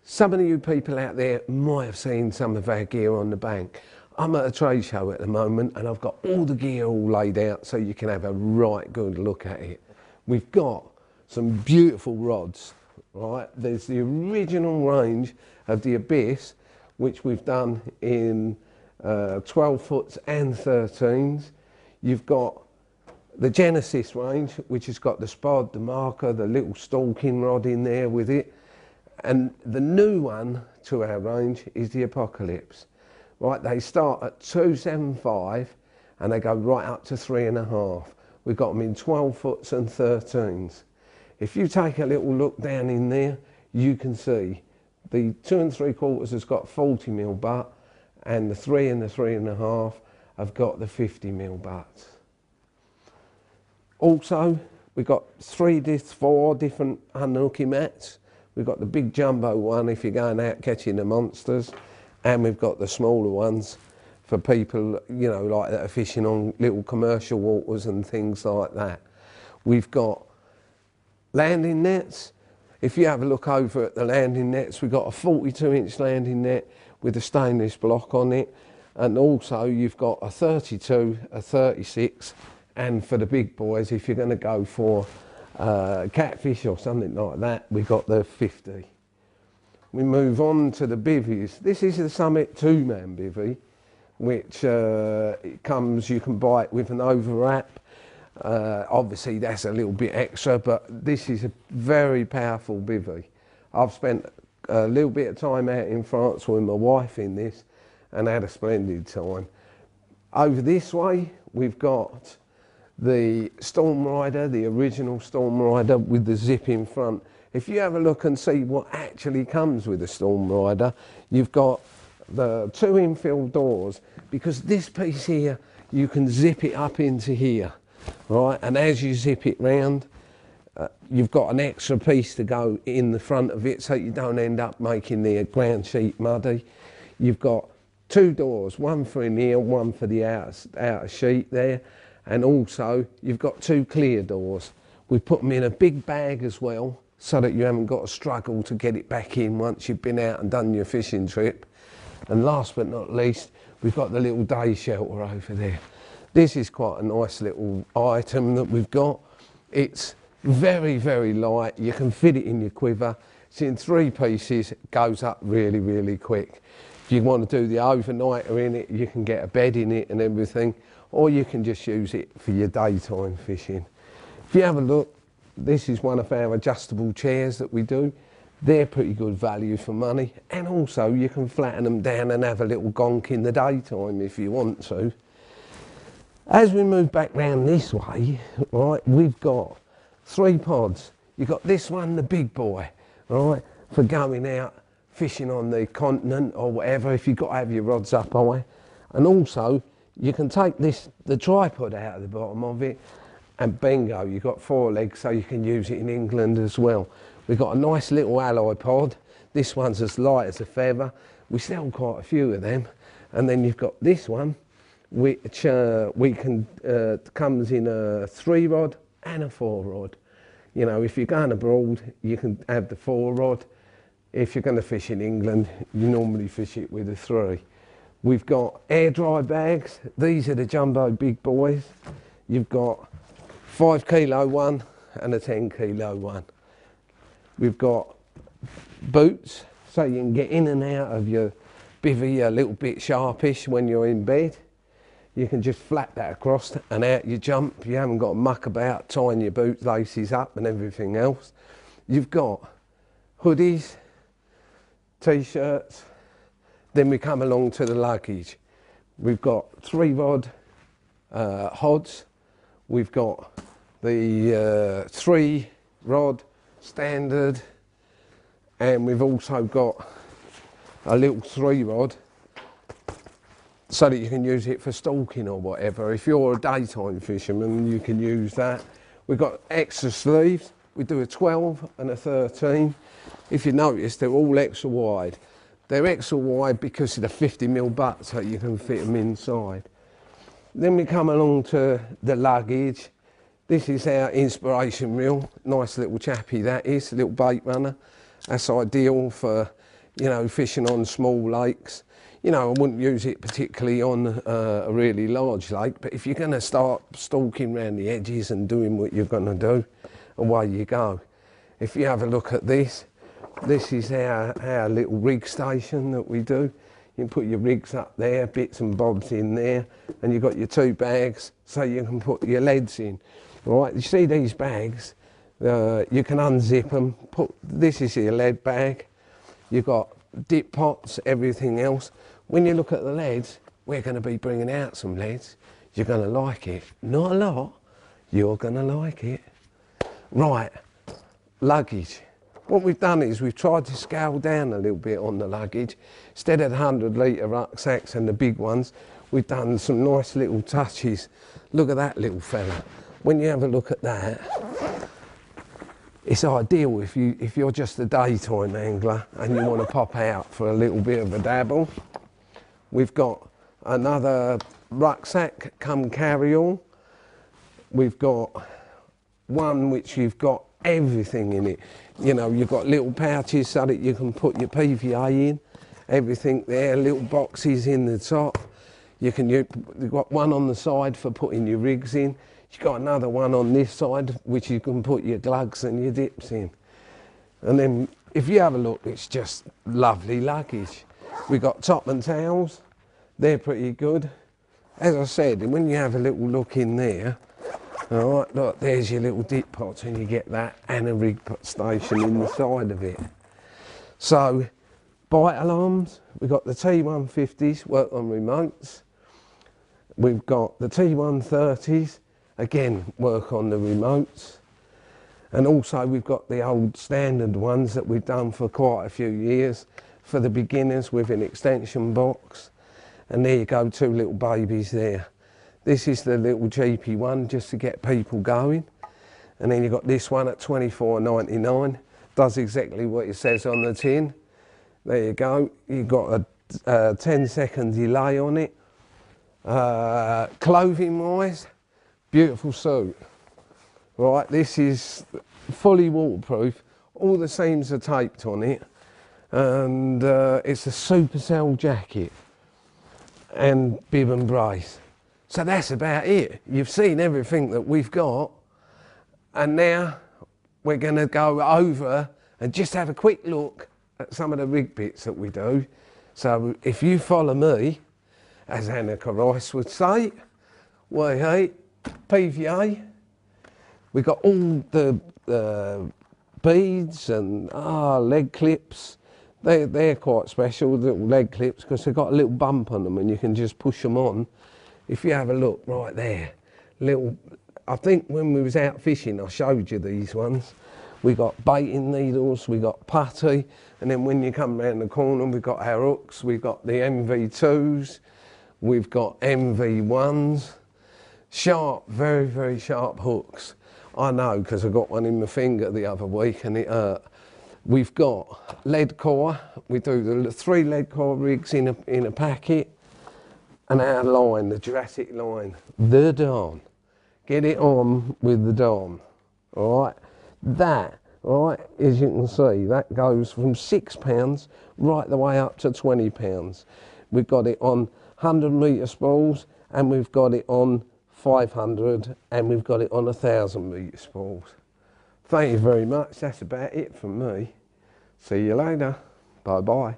Some of you people out there might have seen some of our gear on the bank. I'm at a trade show at the moment and I've got all the gear all laid out so you can have a right good look at it. We've got some beautiful rods, right? There's the original range of the Abyss, which we've done in 12 foots and 13s. You've got the Genesis range, which has got the spod, the marker, the little stalking rod in there with it. And the new one to our range is the Apocalypse. Right, they start at 275 and they go right up to 3.5. We've got them in 12 foots and 13s. If you take a little look down in there, you can see the 2 3/4 has got 40mm butt and the 3 and the 3.5 have got the 50mm butts. Also, we've got 4 different unhooking mats. We've got the big jumbo one if you're going out catching the monsters, and we've got the smaller ones for people, you know, like that are fishing on little commercial waters and things like that. We've got landing nets. If you have a look over at the landing nets, we've got a 42-inch landing net with a stainless block on it, and also you've got a 32, a 36, and for the big boys, if you're going to go for catfish or something like that, we've got the 50. We move on to the bivvies. This is the Summit 2-man bivvy, which it comes, you can buy it with an overwrap. Obviously that's a little bit extra, but this is a very powerful bivvy. I've spent a little bit of time out in France with my wife in this and had a splendid time. Over this way, we've got the Storm Rider, the original Storm Rider with the zip in front. If you have a look and see what actually comes with the Storm Rider, you've got the 2 infill doors, because this piece here, you can zip it up into here, right? And as you zip it round, you've got an extra piece to go in the front of it so you don't end up making the ground sheet muddy. You've got 2 doors, one for in here, one for the outer sheet there. And also you've got 2 clear doors. We put them in a big bag as well so that you haven't got to struggle to get it back in once you've been out and done your fishing trip. And last but not least, we've got the little day shelter over there. This is quite a nice little item that we've got. It's very, very light. You can fit it in your quiver. It's in 3 pieces, it goes up really, really quick. If you want to do the overnighter in it, you can get a bed in it and everything, or you can just use it for your daytime fishing. If you have a look, this is one of our adjustable chairs that we do. They're pretty good value for money, and also you can flatten them down and have a little gonk in the daytime if you want to. As we move back round this way, right, we've got 3 pods. You've got this one, the big boy, right, for going out fishing on the continent or whatever, if you've got to have your rods up high. And also, you can take this, the tripod out of the bottom of it, and bingo, you've got 4 legs, so you can use it in England as well. We've got a nice little alloy pod. This one's as light as a feather. We sell quite a few of them. And then you've got this one, which comes in a 3 rod and a 4 rod. You know, if you're going abroad, you can have the 4 rod. If you're going to fish in England, you normally fish it with a 3. We've got air dry bags. These are the jumbo big boys. You've got 5 kilo one and a 10 kilo one. We've got boots, so you can get in and out of your bivvy a little bit sharpish when you're in bed. You can just flap that across and out you jump. You haven't got to muck about tying your boot laces up and everything else. You've got hoodies, t-shirts. Then we come along to the luggage. We've got 3 rod hods. We've got the 3 rod standard, and we've also got a little 3 rod so that you can use it for stalking or whatever. If you're a daytime fisherman, you can use that. We've got extra sleeves. We do a 12 and a 13. If you notice, they're all extra wide. They're extra wide because of the 50mm butt, so you can fit them inside. Then we come along to the luggage. This is our inspiration reel. Nice little chappy that is, a little bait runner. That's ideal for you know, fishing on small lakes. You know, I wouldn't use it particularly on a really large lake, but if you're going to start stalking around the edges and doing what you're going to do, away you go. If you have a look at this, this is our little rig station that we do. You can put your rigs up there, bits and bobs in there, and you've got your 2 bags so you can put your leads in. Right, you see these bags, you can unzip them. This is your lead bag. You've got dip pots, everything else. When you look at the leads, we're going to be bringing out some leads. You're going to like it. Not a lot, you're going to like it. Right, luggage. What we've done is we've tried to scale down a little bit on the luggage. Instead of the 100-litre rucksacks and the big ones, we've done some nice little touches. Look at that little fella. When you have a look at that, it's ideal if you're just a daytime angler and you want to pop out for a little bit of a dabble. We've got another rucksack come carry-all. We've got one which you've got everything in it. You know, you've got little pouches so that you can put your PVA in, everything there, little boxes in the top. You've got one on the side for putting your rigs in. You've got another one on this side which you can put your glugs and your dips in. And then if you have a look, it's just lovely luggage. We've got Topman towels, they're pretty good. As I said, when you have a little look in there, all right, look, there's your little dip pots and you get that and a rig station in the side of it. So, bite alarms, we've got the T150s, work on remotes. We've got the T130s, again, work on the remotes. And also we've got the old standard ones that we've done for quite a few years for the beginners with an extension box. And there you go, 2 little babies there. This is the little cheapy one just to get people going. And then you've got this one at $24.99. Does exactly what it says on the tin. There you go. You've got a 10-second delay on it. Clothing wise, beautiful suit. Right, this is fully waterproof. All the seams are taped on it. And it's a supercell jacket and bib and brace. So that's about it. You've seen everything that we've got, and now we're going to go over and just have a quick look at some of the rig bits that we do. So if you follow me, as Annika Rice would say, well, hey, PVA, we've got all the beads and leg clips. They're quite special, little leg clips, because they've got a little bump on them and you can just push them on. If you have a look right there, I think when we was out fishing, I showed you these ones. We got baiting needles, we got putty, and then when you come round the corner, we've got our hooks, we've got the MV2s, we've got MV1s, sharp, very, very sharp hooks. I know, because I got one in my finger the other week and it hurt. We've got lead core, we do the 3 lead core rigs in a packet. And our line, the Jurassic line, the Don. Get it on with the Don, all right? That, all right, as you can see, that goes from £6 right the way up to £20. We've got it on 100-metre spools, and we've got it on 500, and we've got it on 1,000-metre spools. Thank you very much. That's about it from me. See you later. Bye-bye.